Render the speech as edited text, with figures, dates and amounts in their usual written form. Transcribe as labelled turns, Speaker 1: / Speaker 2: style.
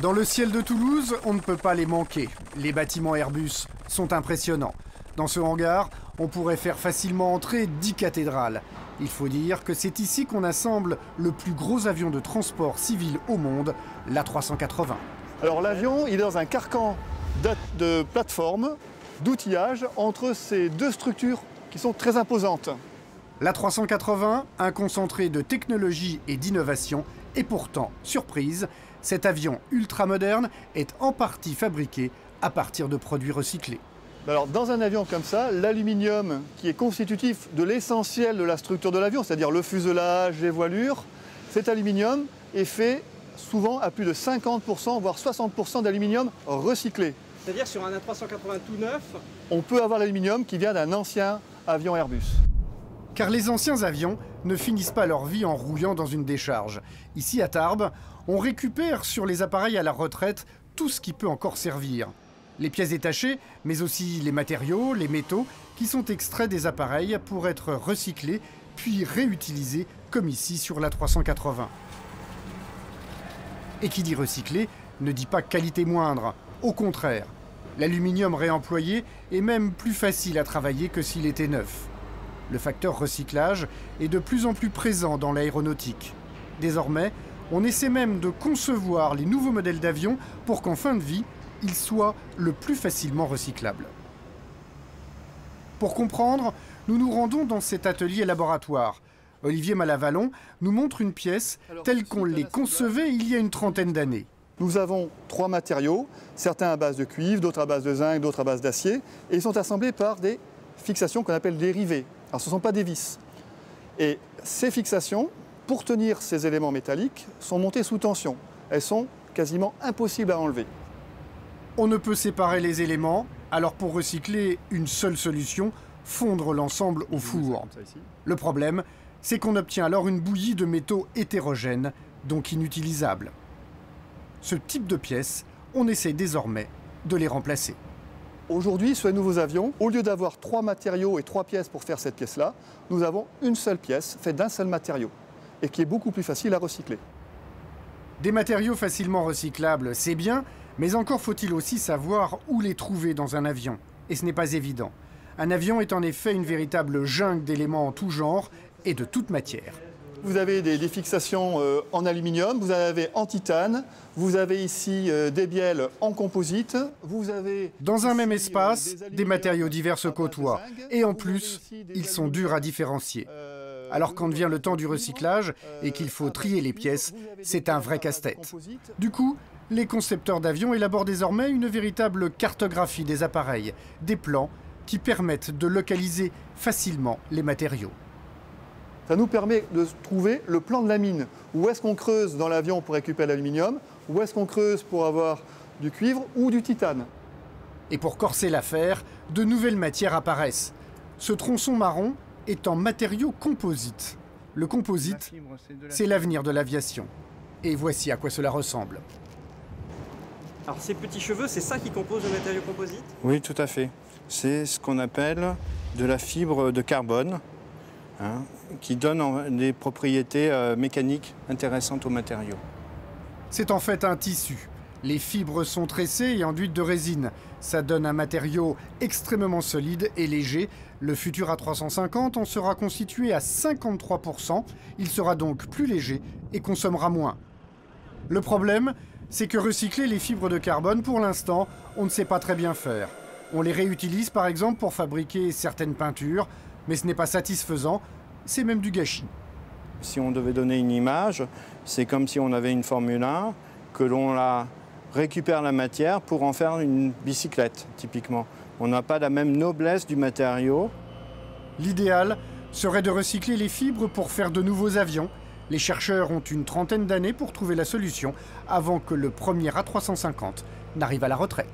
Speaker 1: Dans le ciel de Toulouse, on ne peut pas les manquer. Les bâtiments Airbus sont impressionnants. Dans ce hangar, on pourrait faire facilement entrer 10 cathédrales. Il faut dire que c'est ici qu'on assemble le plus gros avion de transport civil au monde, l'A380.
Speaker 2: Alors l'avion, il est dans un carcan de plateforme, d'outillage entre ces deux structures qui sont très imposantes.
Speaker 1: L'A380, un concentré de technologie et d'innovation, et pourtant, surprise, cet avion ultramoderne est en partie fabriqué à partir de produits recyclés.
Speaker 2: Alors, dans un avion comme ça, l'aluminium, qui est constitutif de l'essentiel de la structure de l'avion, c'est-à-dire le fuselage, les voilures, cet aluminium est fait souvent à plus de 50%, voire 60% d'aluminium recyclé.
Speaker 3: C'est-à-dire sur un A380 tout neuf,
Speaker 2: on peut avoir l'aluminium qui vient d'un ancien avion Airbus.
Speaker 1: Car les anciens avions ne finissent pas leur vie en rouillant dans une décharge. Ici, à Tarbes, on récupère sur les appareils à la retraite tout ce qui peut encore servir. Les pièces détachées, mais aussi les matériaux, les métaux, qui sont extraits des appareils pour être recyclés, puis réutilisés, comme ici sur l'A380. Et qui dit recyclé ne dit pas qualité moindre. Au contraire, l'aluminium réemployé est même plus facile à travailler que s'il était neuf. Le facteur recyclage est de plus en plus présent dans l'aéronautique. Désormais, on essaie même de concevoir les nouveaux modèles d'avions pour qu'en fin de vie, ils soient le plus facilement recyclables. Pour comprendre, nous nous rendons dans cet atelier laboratoire. Olivier Malavallon nous montre une pièce telle qu'on les concevait il y a une trentaine d'années.
Speaker 2: Nous avons 3 matériaux, certains à base de cuivre, d'autres à base de zinc, d'autres à base d'acier, et ils sont assemblés par des fixations qu'on appelle des rivets. Alors ce ne sont pas des vis. Et ces fixations, pour tenir ces éléments métalliques, sont montées sous tension. Elles sont quasiment impossibles à enlever.
Speaker 1: On ne peut séparer les éléments, alors pour recycler, une seule solution, fondre l'ensemble au four. Le problème, c'est qu'on obtient alors une bouillie de métaux hétérogènes, donc inutilisables. Ce type de pièces, on essaie désormais de les remplacer.
Speaker 2: Aujourd'hui, sur les nouveaux avions, au lieu d'avoir 3 matériaux et 3 pièces pour faire cette pièce-là, nous avons une seule pièce faite d'un seul matériau et qui est beaucoup plus facile à recycler.
Speaker 1: Des matériaux facilement recyclables, c'est bien, mais encore faut-il aussi savoir où les trouver dans un avion. Et ce n'est pas évident. Un avion est en effet une véritable jungle d'éléments en tout genre et de toute matière.
Speaker 2: Vous avez des fixations en aluminium, vous en avez en titane, vous avez ici des bielles en composite, vous avez...
Speaker 1: Dans un même espace, des matériaux divers se côtoient. Et en plus, ils sont durs à différencier. Alors quand vient le temps du recyclage et qu'il faut trier les pièces, c'est un vrai casse-tête. Du coup, les concepteurs d'avions élaborent désormais une véritable cartographie des appareils, des plans qui permettent de localiser facilement les matériaux.
Speaker 2: Ça nous permet de trouver le plan de la mine. Où est-ce qu'on creuse dans l'avion pour récupérer l'aluminium? Où est-ce qu'on creuse pour avoir du cuivre ou du titane?
Speaker 1: Et pour corser l'affaire, de nouvelles matières apparaissent. Ce tronçon marron est en matériau composite. Le composite, c'est l'avenir de l'aviation. Et voici à quoi cela ressemble.
Speaker 3: alors ces petits cheveux, c'est ça qui compose le matériau composite?
Speaker 4: Oui, tout à fait. C'est ce qu'on appelle de la fibre de carbone, hein, qui donne des propriétés mécaniques intéressantes aux matériaux.
Speaker 1: C'est en fait un tissu. Les fibres sont tressées et enduites de résine. Ça donne un matériau extrêmement solide et léger. Le futur A350 en sera constitué à 53%. Il sera donc plus léger et consommera moins. Le problème, c'est que recycler les fibres de carbone, pour l'instant, on ne sait pas très bien faire. On les réutilise par exemple pour fabriquer certaines peintures, mais ce n'est pas satisfaisant, c'est même du gâchis.
Speaker 4: Si on devait donner une image, c'est comme si on avait une Formule 1, que l'on récupère la matière pour en faire une bicyclette, typiquement. On n'a pas la même noblesse du matériau.
Speaker 1: L'idéal serait de recycler les fibres pour faire de nouveaux avions. Les chercheurs ont une trentaine d'années pour trouver la solution avant que le premier A350 n'arrive à la retraite.